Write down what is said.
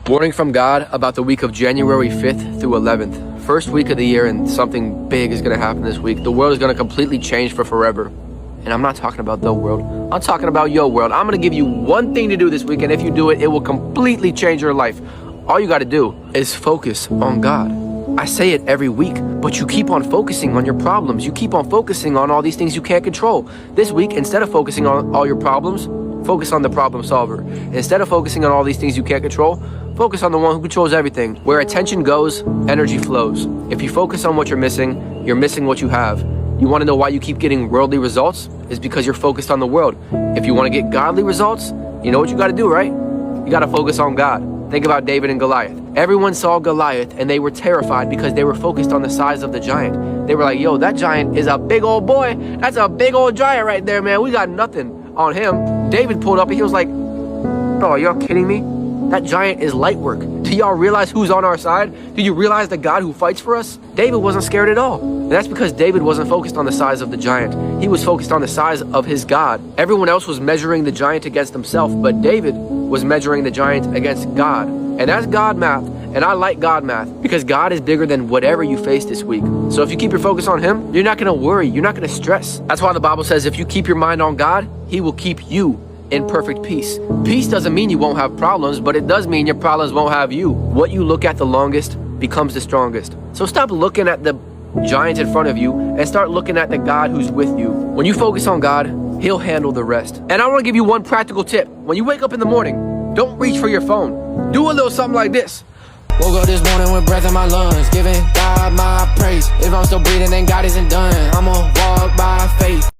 Warning from God about the week of January 5th through 11th. First week of the year, and something big is going to happen this week. The world is going to completely change for forever. And I'm not talking about the world. I'm talking about your world. I'm going to give you one thing to do this week, and if you do it, it will completely change your life. All you got to do is focus on God. I say it every week, but you keep on focusing on your problems. You keep on focusing on all these things you can't control. This week, instead of focusing on all your problems, focus on the problem solver. Instead of focusing on all these things you can't control, focus on the one who controls everything. Where attention goes, energy flows. If you focus on what you're missing what you have. You want to know why you keep getting worldly results? It's because you're focused on the world. If you want to get godly results, you know what you got to do, right? You got to focus on God. Think about David and Goliath. Everyone saw Goliath and they were terrified because they were focused on the size of the giant. They were like, yo, that giant is a big old boy. That's a big old giant right there, man. We got nothing on him. David pulled up and he was like, bro, are y'all kidding me? That giant is light work. Do y'all realize who's on our side? Do you realize the God who fights for us? David wasn't scared at all. And that's because David wasn't focused on the size of the giant. He was focused on the size of his God. Everyone else was measuring the giant against himself, but David was measuring the giant against God. And that's God math. And I like God math because God is bigger than whatever you face this week. So if you keep your focus on Him, you're not going to worry. You're not going to stress. That's why the Bible says if you keep your mind on God, He will keep you in perfect peace. Peace doesn't mean you won't have problems, but it does mean your problems won't have you. What you look at the longest becomes the strongest. So stop looking at the giant in front of you and start looking at the God who's with you. When you focus on God, He'll handle the rest. And I want to give you one practical tip. When you wake up in the morning, don't reach for your phone. Do a little something like this. Woke up this morning with breath in my lungs, giving God my praise. If I'm still breathing, then God isn't done. I'ma walk by faith.